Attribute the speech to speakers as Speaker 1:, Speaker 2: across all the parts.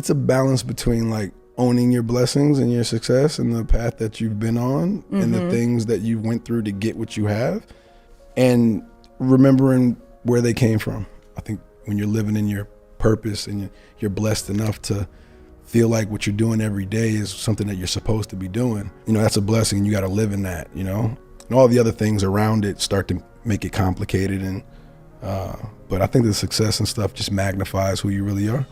Speaker 1: it's a balance between like owning your blessings and your success and the path that you've been on and the things that you went through to get what you have, and remembering where they came from. I think when you're living in your purpose and you're blessed enough to feel like what you're doing every day is something that you're supposed to be doing, that's a blessing, and you got to live in that, and all the other things around it start to make it complicated. And but I think the success and stuff just magnifies who you really are.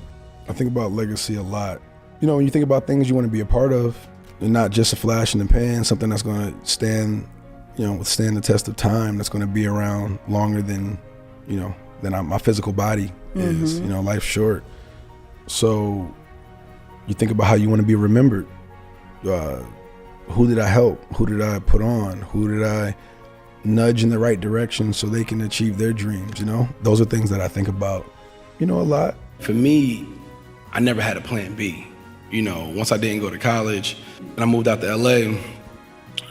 Speaker 1: I think about legacy a lot. When you think about things you want to be a part of, and not just a flash in the pan, something that's going to stand, withstand the test of time, that's going to be around longer than my physical body is. Life's short. So you think about how you want to be remembered. Who did I help? Who did I put on? Who did I nudge in the right direction so they can achieve their dreams? Those are things that I think about, a lot.
Speaker 2: For me, I never had a plan B. Once I didn't go to college and I moved out to LA,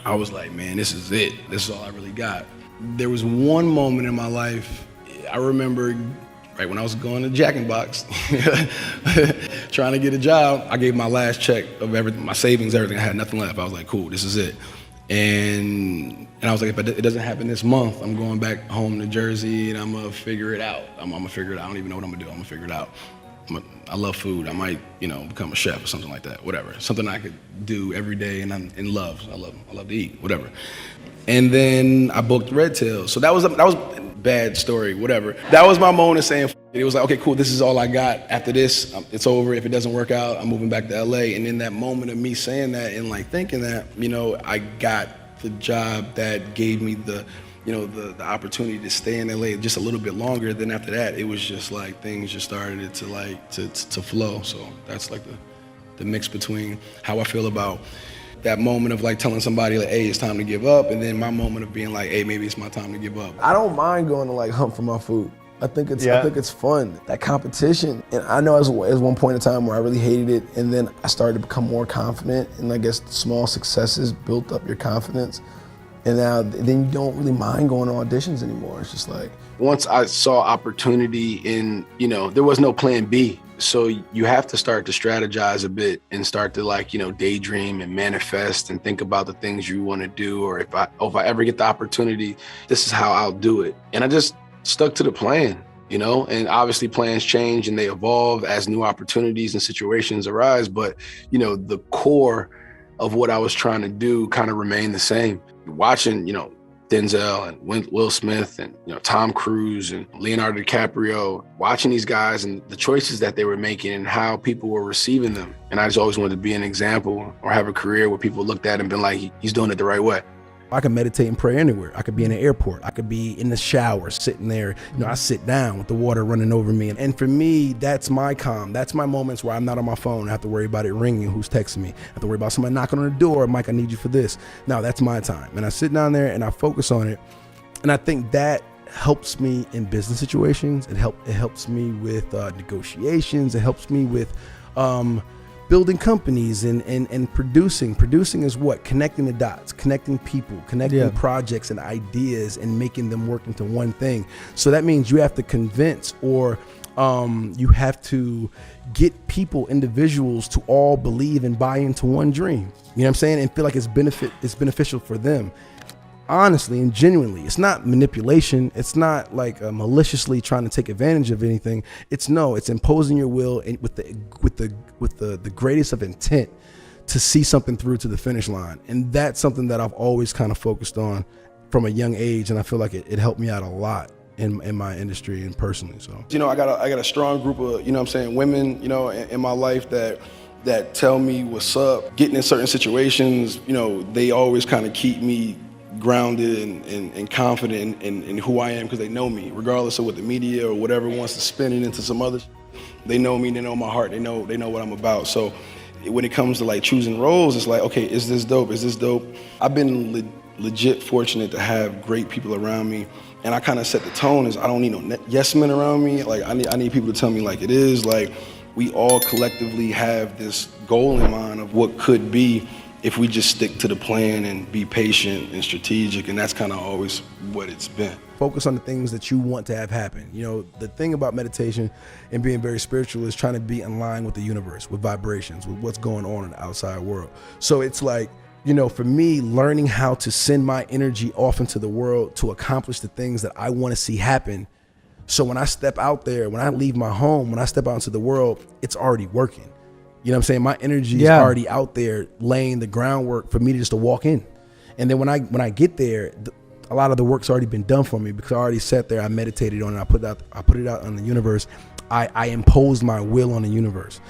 Speaker 2: I was like, man, this is it. This is all I really got. There was one moment in my life, I remember right when I was going to Jack in the Box, trying to get a job, I gave my last check of everything, my savings, everything. I had nothing left. I was like, cool, this is it. And I was like, if it doesn't happen this month, I'm going back home to Jersey and I'm gonna figure it out. I'm gonna figure it out. I don't even know what I'm gonna do. I'm gonna figure it out. I love food. I might, become a chef or something like that, whatever. Something I could do every day and love. I love to eat, whatever. And then I booked Red Tail. So that was a bad story, whatever. That was my moment of saying, F it. It was like, okay, cool, this is all I got. After this, it's over. If it doesn't work out, I'm moving back to LA. And in that moment of me saying that and like thinking that, I got the job that gave me the opportunity to stay in LA just a little bit longer. Then after that, it was just like things just started to flow. So that's like the mix between how I feel about that moment of like telling somebody like, hey, it's time to give up, and then my moment of being like, hey, maybe it's my time to give up.
Speaker 1: I don't mind going to like hunt for my food. I think it's fun, that competition. And I know as one point in time where I really hated it, and then I started to become more confident, and I guess small successes built up your confidence. And now then you don't really mind going to auditions anymore. It's just like,
Speaker 2: once I saw opportunity in, there was no plan B. So you have to start to strategize a bit and start to daydream and manifest and think about the things you want to do. Or if I ever get the opportunity, this is how I'll do it. And I just stuck to the plan, and obviously plans change and they evolve as new opportunities and situations arise. But, the core of what I was trying to do kind of remained the same. Watching, Denzel and Will Smith and Tom Cruise and Leonardo DiCaprio, watching these guys and the choices that they were making and how people were receiving them. And I just always wanted to be an example or have a career where people looked at and been like, he's doing it the right way.
Speaker 1: I could meditate and pray anywhere. I could be in an airport. I could be in the shower, sitting there. I sit down with the water running over me. And for me, that's my calm. That's my moments where I'm not on my phone. I have to worry about it ringing, who's texting me. I have to worry about somebody knocking on the door. Mike, I need you for this. No, that's my time. And I sit down there and I focus on it. And I think that helps me in business situations. It helps me with negotiations. It helps me with building companies and producing. Producing is what? Connecting the dots, connecting people, connecting projects and ideas and making them work into one thing. So that means you have to convince or you have to get people, individuals to all believe and buy into one dream. You know what I'm saying? And feel like it's beneficial for them. Honestly and genuinely. It's not manipulation. It's not like maliciously trying to take advantage of anything. It's imposing your will and with the greatest of intent to see something through to the finish line. And that's something that I've always kind of focused on from a young age, and I feel like it helped me out a lot in my industry and personally. So I got a strong group of women in my life that tell me what's up. Getting in certain situations, they always kind of keep me grounded and confident in who I am, because they know me, regardless of what the media or whatever wants to spin it into some other. They know me, they know my heart, they know what I'm about. So when it comes to like choosing roles, it's like, okay, is this dope? Is this dope? I've been legit fortunate to have great people around me, and I kind of set the tone as I don't need no yes men around me. Like I need people to tell me like it is. Like we all collectively have this goal in mind of what could be.
Speaker 2: if we just stick to the plan and be patient and strategic, and that's kind of always what it's been.
Speaker 1: Focus on the things that you want to have happen. You know, the thing about meditation and being very spiritual is trying to be in line with the universe, with vibrations, with what's going on in the outside world. So it's like, you know, for me, learning how to send my energy off into the world to accomplish the things that I want to see happen. So when I step out there, when I leave my home, when I step out into the world, it's already working. You know what I'm saying? My energy is already out there laying the groundwork for me to just to walk in. And then when I get there, a lot of the work's already been done for me because I already sat there, I meditated on it, I put it out on the universe. I imposed my will on the universe.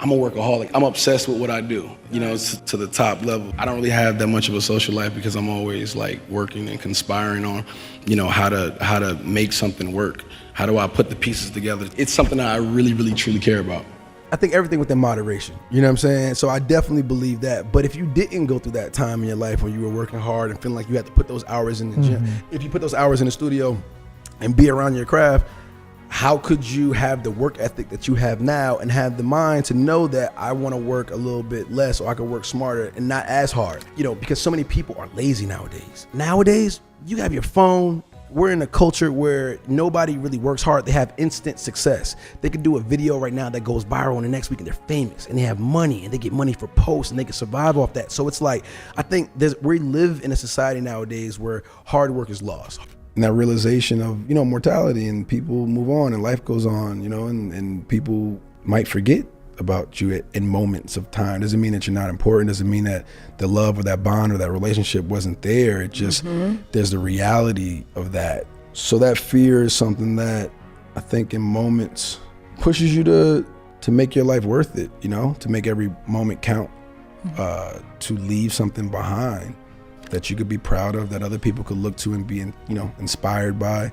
Speaker 2: I'm a workaholic. I'm obsessed with what I do, you know, to the top level. I don't really have that much of a social life because I'm always like working and conspiring on, you know, how to make something work. How do I put the pieces together? It's something that I really, really, truly care about.
Speaker 1: I think everything within moderation, you know what I'm saying? So I definitely believe that. But if you didn't go through that time in your life where you were working hard and feeling like you had to put those hours in the gym, if you put those hours in the studio and be around your craft, how could you have the work ethic that you have now and have the mind to know that I want to work a little bit less or I could work smarter and not as hard? You know, because so many people are lazy nowadays. Nowadays, you have your phone. We're in a culture where nobody really works hard. They have instant success. They could do a video right now that goes viral and the next week and they're famous and they have money and they get money for posts and they can survive off that. So it's like, I think we live in a society nowadays where hard work is lost.
Speaker 2: And that realization of, you know, mortality and people move on and life goes on, you know, and people might forget about you in moments of time. Doesn't mean that you're not important. Doesn't mean that the love or that bond or that relationship wasn't there. It just, there's the reality of that. So that fear is something that I think in moments pushes you to make your life worth it, you know, to make every moment count, to leave something behind that you could be proud of, that other people could look to and be, you know, inspired by.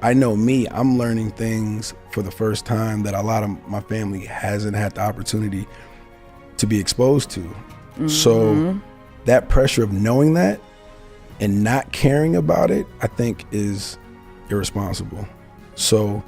Speaker 2: I know me, I'm learning things for the first time that a lot of my family hasn't had the opportunity to be exposed to. So that pressure of knowing that and not caring about it, I think is irresponsible. So,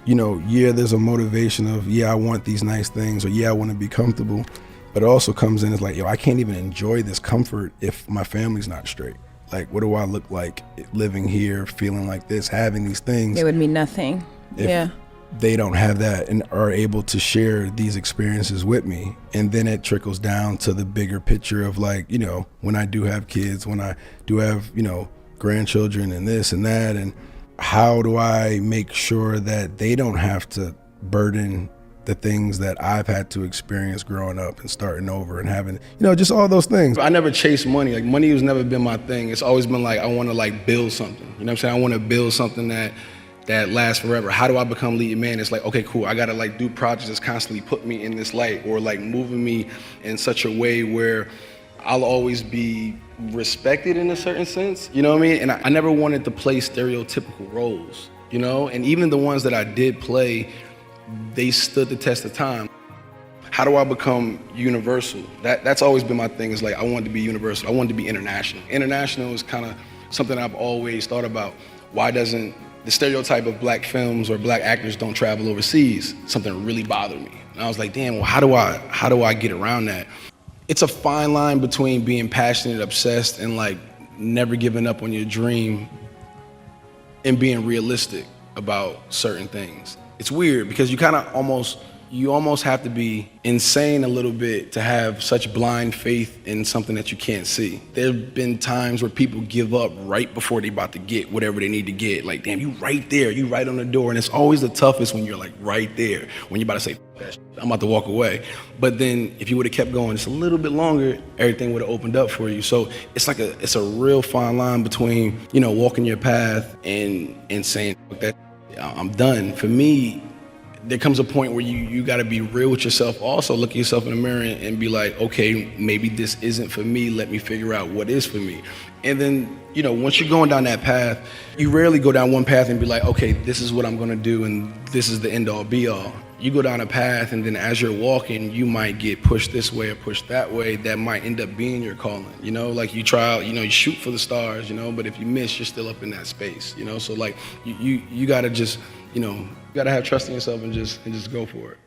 Speaker 2: you know, yeah, there's a motivation of, yeah, I want these nice things, or yeah, I want to be comfortable. But it also comes in as like, yo, I can't even enjoy this comfort if my family's not straight. Like, what do I look like living here, feeling like this, having these things?
Speaker 3: It would mean nothing.
Speaker 2: If they don't have that and are able to share these experiences with me. And then it trickles down to the bigger picture of like, you know, when I do have kids, when I do have, you know, grandchildren and this and that, and how do I make sure that they don't have to burden the things that I've had to experience growing up and starting over and having, you know, just all those things. I never chased money. Like, money has never been my thing. It's always been like, I want to like build something. You know what I'm saying? I want to build something that lasts forever. How do I become leading man? It's like, okay, cool. I got to like do projects that's constantly put me in this light, or like moving me in such a way where I'll always be respected in a certain sense. You know what I mean? And I never wanted to play stereotypical roles, you know? And even the ones that I did play, they stood the test of time. How do I become universal? That's always been my thing. Is like, I wanted to be universal. I wanted to be international. International is kind of something I've always thought about. Why doesn't the stereotype of black films or black actors don't travel overseas? Something really bothered me. And I was like, damn, well, how do I get around that? It's a fine line between being passionate, obsessed, and like never giving up on your dream, and being realistic about certain things. It's weird because you almost have to be insane a little bit to have such blind faith in something that you can't see. There have been times where people give up right before they about to get whatever they need to get. Like, damn, you right there, you right on the door. And it's always the toughest when you're like right there, when you're about to say, I'm about to walk away. But then if you would have kept going just a little bit longer, everything would have opened up for you. So it's like it's a real fine line between, you know, walking your path and saying that I'm done. For me, there comes a point where you got to be real with yourself. Also look at yourself in the mirror and be like, okay, maybe this isn't for me. Let me figure out what is for me. And then, you know, once you're going down that path, you rarely go down one path and be like, okay, this is what I'm going to do and this is the end all be all. You go down a path, and then as you're walking, you might get pushed this way or pushed that way. That might end up being your calling. You know, like you try, you know, you shoot for the stars, you know, but if you miss, you're still up in that space, you know. So like you got to just, you know, you got to have trust in yourself and just go for it.